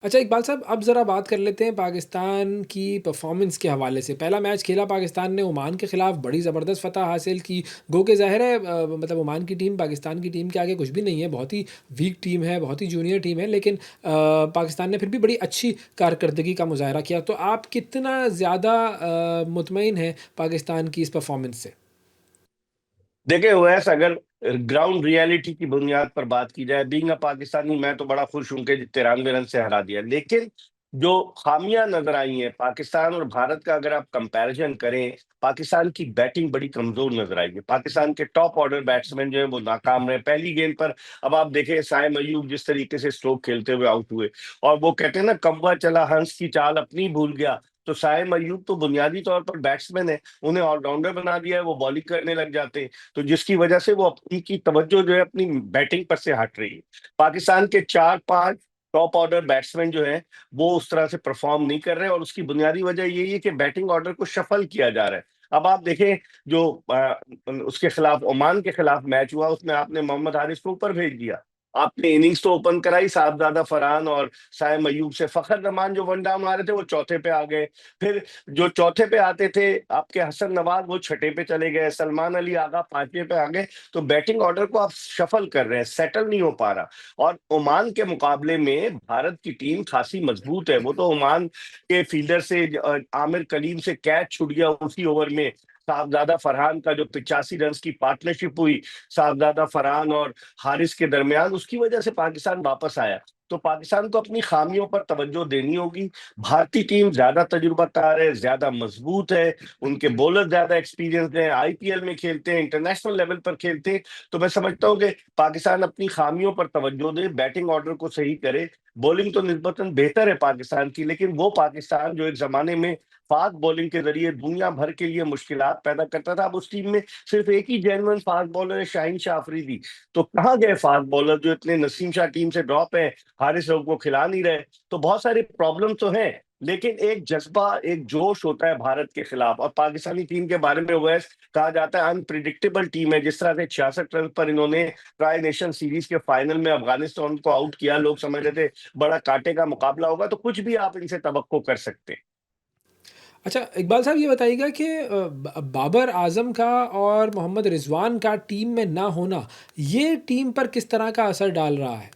अच्छा इकबाल साहब, अब ज़रा बात कर लेते हैं पाकिस्तान की परफ़ॉर्मेंस के हवाले से। पहला मैच खेला पाकिस्तान ने ओमान के ख़िलाफ़, बड़ी ज़बरदस्त फ़तह हासिल की। गो के ज़ाहिर है मतलब ओमान की टीम पाकिस्तान की टीम के आगे कुछ भी नहीं है, बहुत ही वीक टीम है, बहुत ही जूनियर टीम है, लेकिन पाकिस्तान ने फिर भी बड़ी अच्छी कारकर्दगी का मुज़ाहरा किया। तो आप कितना ज़्यादा मुतमईन हैं पाकिस्तान की इस परफ़ॉर्मेंस से? देखिए ओवैस, अगर ग्राउंड रियलिटी की बुनियाद पर बात की जाए, बीइंग अ पाकिस्तानी, मैं तो बड़ा खुश हूं कि 93 रन से हरा दिया। लेकिन जो खामियां नजर आई हैं पाकिस्तान और भारत का, अगर आप कंपैरिजन करें, पाकिस्तान की बैटिंग बड़ी कमजोर नजर आई है। पाकिस्तान के टॉप ऑर्डर बैट्समैन जो है वो नाकाम रहे पहली गेंद पर। अब आप देखें साइम अयूब जिस तरीके से स्ट्रोक खेलते हुए आउट हुए, और वो कहते हैं ना, कौवा चला हंस की चाल अपनी भूल गया। तो साइम अयूब तो बुनियादी तौर पर बैट्समैन है, उन्हें ऑलराउंडर बना दिया है, वो बॉलिंग करने लग जाते हैं। तो जिसकी वजह से वो अपनी की तवज्जो जो है अपनी बैटिंग पर से हट रही है। पाकिस्तान के 4-5 टॉप ऑर्डर बैट्समैन जो है वो उस तरह से परफॉर्म नहीं कर रहे, और उसकी बुनियादी वजह यही है कि बैटिंग ऑर्डर को शफल किया जा रहा है। अब आप देखें, जो उसके खिलाफ, ओमान के खिलाफ मैच हुआ, उसमें आपने मोहम्मद हारिस को ऊपर भेज दिया। आपने इनिंग्स तो ओपन कराई साहबजादा फरहान और साइम अयूब से, फखर रहमान जो वन डाउन आ रहे थे वो चौथे पे आ गए। फिर जो चौथे पे आते थे आपके हसन नवाज, वो छठे पे चले गए, सलमान अली आगा पांचवे पे आ गए। तो बैटिंग ऑर्डर को आप शफल कर रहे हैं, सेटल नहीं हो पा रहा। और ओमान के मुकाबले में भारत की टीम खासी मजबूत है। वो तो ओमान के फील्डर से आमिर कलीम से कैच छूट गया उसी ओवर में। साहबजादा फरहान का जो 85 रन की पार्टनरशिप हुई साहबजादा फरहान और हारिस के दरमियान, उसकी वजह से पाकिस्तान वापस आया। तो पाकिस्तान को अपनी खामियों पर तवज्जो देनी होगी। भारतीय टीम ज्यादा तजुर्बाकार है, ज्यादा मजबूत है, उनके बॉलर ज्यादा एक्सपीरियंस हैं, आईपीएल में खेलते हैं, इंटरनेशनल लेवल पर खेलते हैं। तो मैं समझता हूँ कि पाकिस्तान अपनी खामियों पर तवज्जो दे, बैटिंग ऑर्डर को सही करे। बॉलिंग तो निस्बतन बेहतर है पाकिस्तान की, लेकिन वो पाकिस्तान जो एक जमाने में फास्ट बॉलिंग के जरिए दुनिया भर के लिए मुश्किलात पैदा करता था, अब उस टीम में सिर्फ एक ही जेन्युइन फास्ट बॉलर है, शाहीन शाह अफरीदी। तो कहाँ गए फास्ट बॉलर जो इतने? नसीम शाह टीम से ड्रॉप है, हारिस राउफ को खिला नहीं रहे। तो बहुत सारी प्रॉब्लम तो हैं, लेकिन एक जज्बा, एक जोश होता है भारत के खिलाफ। और पाकिस्तानी टीम के बारे में वैस कहा जाता है अनप्रिडिक्टेबल टीम है। जिस तरह से 66 रन पर इन्होंने ट्राई नेशन सीरीज के फाइनल में अफगानिस्तान को आउट किया, लोग समझ रहे थे बड़ा कांटे का मुकाबला होगा, तो कुछ भी आप इनसे तवक्को कर सकते हैं। अच्छा इकबाल साहब, ये बताइएगा कि बाबर आज़म का और मोहम्मद रिजवान का टीम में ना होना, ये टीम पर किस तरह का असर डाल रहा है?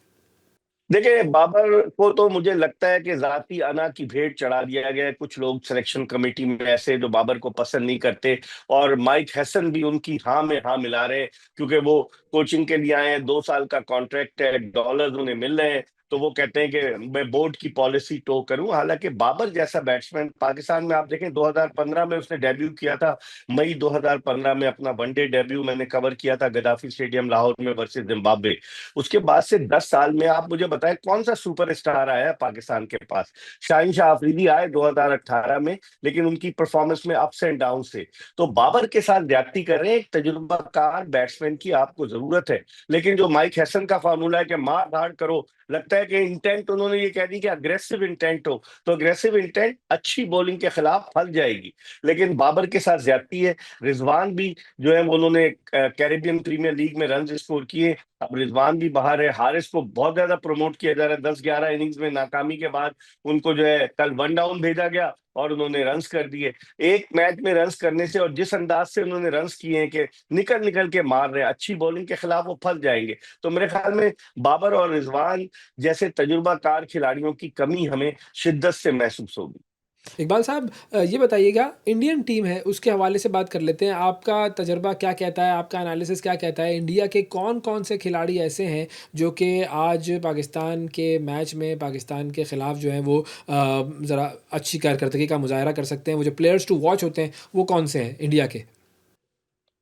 देखिए, बाबर को तो मुझे लगता है कि जाती अना की भेंट चढ़ा दिया गया है। कुछ लोग सिलेक्शन कमेटी में ऐसे जो बाबर को पसंद नहीं करते, और माइक हैसन भी उनकी हाँ में हाँ मिला रहे हैं, क्योंकि वो कोचिंग के लिए आए हैं, 2 साल का कॉन्ट्रैक्ट है, डॉलर्स उन्हें मिल रहे हैं। तो वो कहते हैं कि मैं बोर्ड की पॉलिसी टो करूं। हालांकि बाबर जैसा बैट्समैन पाकिस्तान में, आप देखें 2015 में उसने डेब्यू किया था, मई 2015 में अपना वनडे डेब्यू मैंने कवर किया था गद्दाफी स्टेडियम लाहौर में वर्सेस जिम्बाब्वे। उसके बाद से 10 साल में आप मुझे बताएं कौन सा सुपरस्टार आया है पाकिस्तान के पास? शाहीन शाह अफरीदी आए 2018 में, लेकिन उनकी परफॉर्मेंस में अप्स एंड डाउन से। तो बाबर के साथ ज्यादती कर रहे हैं, एक तजुर्बाकार बैट्समैन की आपको जरूरत है। लेकिन जो माइक हैसन का फार्मूला है कि मार धाड़ करो, लगता है कि इंटेंट उन्होंने ये कह दी कि अग्रेसिव इंटेंट हो, तो अग्रेसिव इंटेंट अच्छी बॉलिंग के खिलाफ फल जाएगी। लेकिन बाबर के साथ ज्यादती है। रिजवान भी जो है वो, उन्होंने कैरेबियन प्रीमियर लीग में रन स्कोर किए, अब रिजवान भी बाहर है। हारिस को बहुत ज्यादा प्रमोट किया जा रहा है, 10-11 इनिंग्स में नाकामी के बाद उनको जो है कल वन डाउन भेजा गया और उन्होंने रन्स कर दिए। एक मैच में रन्स करने से, और जिस अंदाज से उन्होंने रन्स किए हैं कि निकल निकल के मार रहे हैं, अच्छी बॉलिंग के खिलाफ वो फंस जाएंगे। तो मेरे ख्याल में बाबर और रिजवान जैसे तजुर्बाकार खिलाड़ियों की कमी हमें शिद्दत से महसूस होगी। इकबाल साहब, ये बताइएगा, इंडियन टीम है उसके हवाले से बात कर लेते हैं। आपका तजर्बा क्या कहता है, आपका एनालिसिस क्या कहता है? इंडिया के कौन-कौन से खिलाड़ी ऐसे हैं जो कि आज पाकिस्तान के मैच में पाकिस्तान के ख़िलाफ़ जो हैं वो ज़रा अच्छी कारकर्दगी का मुज़ाहरा कर सकते हैं? वो जो प्लेयर्स टू वॉच होते हैं, वो कौन से हैं इंडिया के?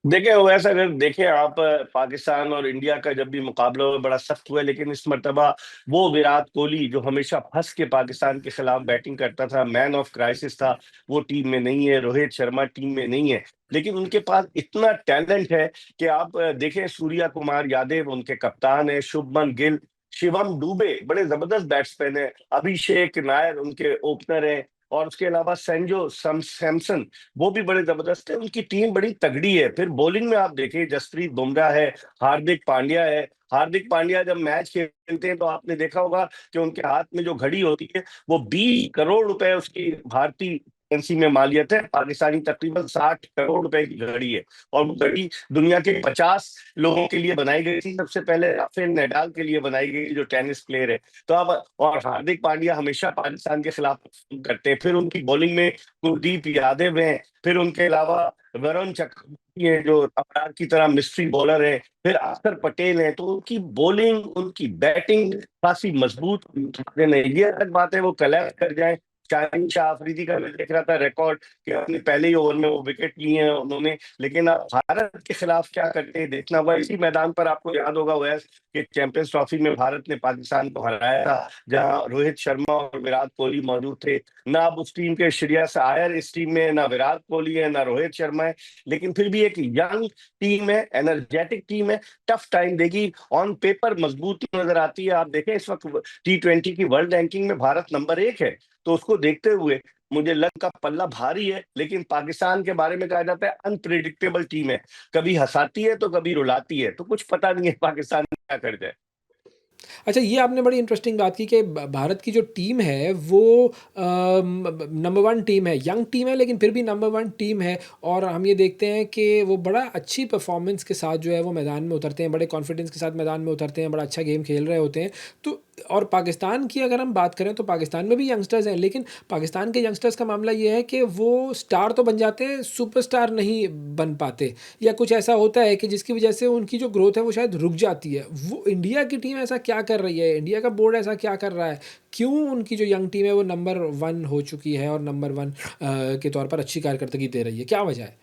देखिए वैसे अगर देखें आप, पाकिस्तान और इंडिया का जब भी मुकाबला हुआ बड़ा सख्त हुआ है, लेकिन इस मर्तबा वो विराट कोहली जो हमेशा फंस के पाकिस्तान के खिलाफ बैटिंग करता था, मैन ऑफ क्राइसिस था, वो टीम में नहीं है। रोहित शर्मा टीम में नहीं है, लेकिन उनके पास इतना टैलेंट है कि आप देखें, सूर्या कुमार यादव उनके कप्तान है, शुभमन गिल, शिवम दुबे बड़े जबरदस्त बैट्समैन है, अभिषेक नायर उनके ओपनर है, और उसके अलावा सैमसन, वो भी बड़े जबरदस्त है। उनकी टीम बड़ी तगड़ी है। फिर बॉलिंग में आप देखें, जसप्रीत बुमराह है, हार्दिक पांड्या है, हार्दिक पांड्या जब मैच खेलते हैं तो आपने देखा होगा कि उनके हाथ में जो घड़ी होती है वो 20 करोड़ रुपए उसकी भारतीय करेंसी में मालियत है, पाकिस्तानी तकरीबन 60 करोड़ रुपए की घड़ी है। और वो घड़ी दुनिया के 50 लोगों के लिए बनाई गई थी, सबसे पहले राफेल नडाल के लिए बनाई गई, जो टेनिस प्लेयर है। तो अब और हार्दिक पांड्या हमेशा पाकिस्तान के खिलाफ करते हैं। फिर उनकी बॉलिंग में कुलदीप यादव है, फिर उनके अलावा वरुण चक्रवर्ती है जो अबरार की तरह मिस्ट्री बॉलर है, फिर अक्षर पटेल है। तो उनकी बॉलिंग, उनकी बैटिंग काफी मजबूत नहीं। ये अलग बात है वो कलेक्ट कर जाए। शाहीन शाह अफरीदी का मैं देख रहा था रिकॉर्ड कि अपने पहले ही ओवर में वो विकेट लिए हैं उन्होंने, लेकिन अब भारत के खिलाफ क्या करते हैं देखना होगा। इसी मैदान पर आपको याद होगा वैस कि चैंपियंस ट्रॉफी में भारत ने पाकिस्तान को हराया था, जहां रोहित शर्मा और विराट कोहली मौजूद थे। ना अब उस टीम के श्रेयस अय्यर इस टीम में, ना विराट कोहली है, ना रोहित शर्मा है, लेकिन फिर भी एक यंग टीम है, एनर्जेटिक टीम है, टफ टाइम देगी। ऑन पेपर मजबूती नजर आती है। आप देखें इस वक्त T20 की वर्ल्ड रैंकिंग में भारत नंबर 1 है। तो उसको देखते हुए मुझे लग का पल्ला भारी है, लेकिन पाकिस्तान के बारे में कहा जाता है अनप्रिडिक्टेबल टीम है, कभी हंसाती है तो कभी रुलाती है, तो कुछ पता नहीं है पाकिस्तान क्या कर जाए। अच्छा, ये आपने बड़ी इंटरेस्टिंग बात की कि भारत की जो टीम है वो नंबर वन टीम है, यंग टीम है लेकिन फिर भी नंबर वन टीम है। और हम ये देखते हैं कि वो बड़ा अच्छी परफॉर्मेंस के साथ जो है वो मैदान में उतरते हैं, बड़े कॉन्फिडेंस के साथ मैदान में उतरते हैं, बड़ा अच्छा गेम खेल रहे होते हैं। तो और पाकिस्तान की अगर हम बात करें तो पाकिस्तान में भी यंगस्टर्स हैं, लेकिन पाकिस्तान के यंगस्टर्स का मामला ये है कि वो स्टार तो बन जाते हैं, सुपरस्टार नहीं बन पाते, या कुछ ऐसा होता है कि जिसकी वजह से उनकी जो ग्रोथ है वो शायद रुक जाती है। वो इंडिया की टीम ऐसा क्या कर रही है, इंडिया का बोर्ड ऐसा क्या कर रहा है, क्यों उनकी जो यंग टीम है वो नंबर वन हो चुकी है और नंबर वन के तौर पर अच्छी कारकर्दगी दे रही है, क्या वजह है?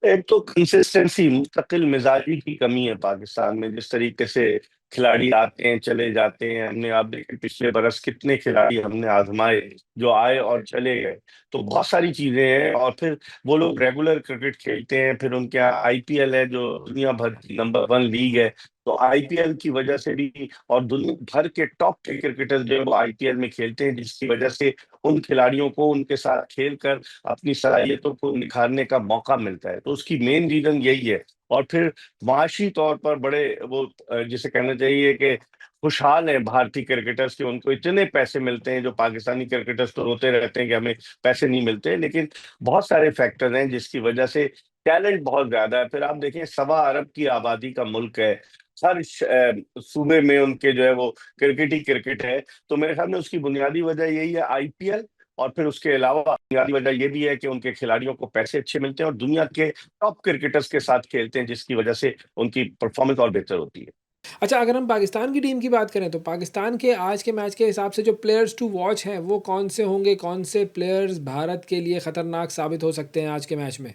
एक तो कंसिस्टेंसी, मुस्तकिल मिजाजी की कमी है पाकिस्तान में। जिस तरीके से खिलाड़ी आते हैं चले जाते हैं, हमने आप देखे पिछले बरस कितने खिलाड़ी हमने आजमाए जो आए और चले गए। तो बहुत सारी चीजें हैं। और फिर वो लोग रेगुलर क्रिकेट खेलते हैं, फिर उनके यहाँ IPL है जो दुनिया भर की नंबर 1 लीग है। तो IPL की वजह से भी, और दुनिया भर के टॉप के क्रिकेटर्स जो है वो IPL में खेलते हैं, जिसकी वजह से उन खिलाड़ियों को उनके साथ खेलकर अपनी सलाहियतों को निखारने का मौका मिलता है। तो उसकी मेन रीजन यही है। और फिर माशी तौर पर बड़े वो जिसे कहना चाहिए कि खुशहाल हैं भारतीय क्रिकेटर्स के, उनको इतने पैसे मिलते हैं। जो पाकिस्तानी क्रिकेटर्स तो रोते रहते हैं कि हमें पैसे नहीं मिलते, लेकिन बहुत सारे फैक्टर हैं जिसकी वजह से टैलेंट बहुत ज्यादा है। फिर आप देखें 1.25 अरब की आबादी का मुल्क है, हर सूबे में उनके जो है वो क्रिकेट ही क्रिकेट है। तो मेरे ख्याल में उसकी बुनियादी वजह यही है IPL। और फिर उसके अलावा बुनियादी वजह ये भी है कि उनके खिलाड़ियों को पैसे अच्छे मिलते हैं और दुनिया के टॉप क्रिकेटर्स के साथ खेलते हैं, जिसकी वजह से उनकी परफॉर्मेंस और बेहतर होती है। अच्छा, अगर हम पाकिस्तान की टीम की बात करें तो पाकिस्तान के आज के मैच के हिसाब से जो प्लेयर्स टू वॉच हैं वो कौन से होंगे, कौन से प्लेयर्स भारत के लिए खतरनाक साबित हो सकते हैं आज के मैच में?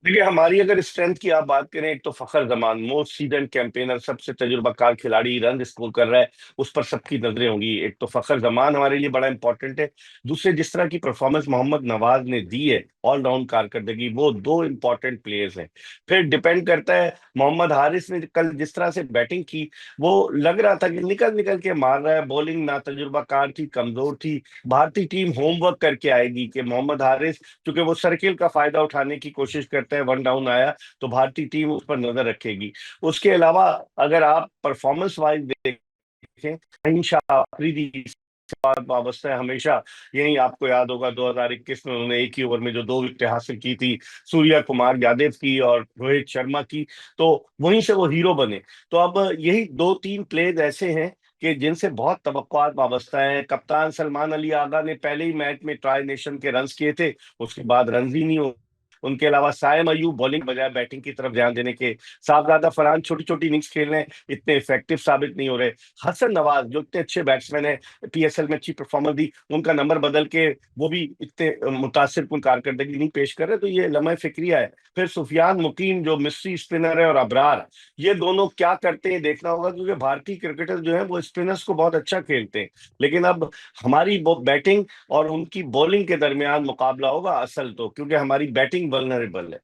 देखिए, हमारी अगर स्ट्रेंथ की आप बात करें, एक तो फखर जमान मोस्ट सीजन कैंपेनर, सबसे तजुर्बाकार खिलाड़ी, रन स्कोर कर रहा है, उस पर सबकी नजरें होंगी। एक तो फखर जमान हमारे लिए बड़ा इंपॉर्टेंट है। दूसरे, जिस तरह की परफॉर्मेंस मोहम्मद नवाज ने दी है, ऑलराउंड कारकर्दगी, वो दो इंपॉर्टेंट प्लेयर्स हैं। फिर डिपेंड करता है, मोहम्मद हारिस ने कल जिस तरह से बैटिंग की, वो लग रहा था कि निकल निकल के मार रहा है। बॉलिंग ना तजुर्बाकार थी, कमजोर थी। भारतीय टीम होमवर्क करके आएगी कि मोहम्मद हारिस, क्योंकि वो सर्किल का फायदा उठाने की कोशिश करते हैं, 1 डाउन आया तो भारतीय टीम उस पर नजर रखेगी। उसके अलावा अगर आप परफॉर्मेंस वाइज देखें, रहीम शाह अफरीदी से बात वाबस्ता है हमेशा। यही आपको याद होगा 2021 में उन्होंने एक ही ओवर में जो 2 विकेट हासिल की थी, सूर्या कुमार यादव की और रोहित शर्मा की, तो वहीं से वो हीरो बने। तो अब यही 2-3 प्लेयर्स ऐसे हैं कि जिनसे बहुत तवक्कुआत वाबस्ता है। कप्तान सलमान अली आगा ने पहले ही मैच में ट्राई नेशन के रन्स किए थे, उसके बाद रन्स ही नहीं हो। उनके अलावा साइम अयूब बॉलिंग बजाय बैटिंग की तरफ ध्यान देने के, साहबजादा फरहान छोटी छोटी इनिंग्स खेल रहे हैं, इतने इफेक्टिव साबित नहीं हो रहे। हसन नवाज जो इतने अच्छे बैट्समैन है, PSL में अच्छी परफॉर्मेंस दी, उनका नंबर बदल के वो भी इतने मुतासिर कुन कारकर्दगी नहीं पेश कर रहे। तो ये लम्हा फिक्रिया है। फिर सुफियान मुकीम जो मिस्ट्री स्पिनर है, और अबरार, ये दोनों क्या करते हैं देखना होगा, क्योंकि भारतीय क्रिकेटर जो है वो स्पिनर्स को बहुत अच्छा खेलते हैं। लेकिन अब हमारी बैटिंग और उनकी बॉलिंग के दरमियान मुकाबला होगा असल तो, क्योंकि हमारी बैटिंग वल्नरेबल है।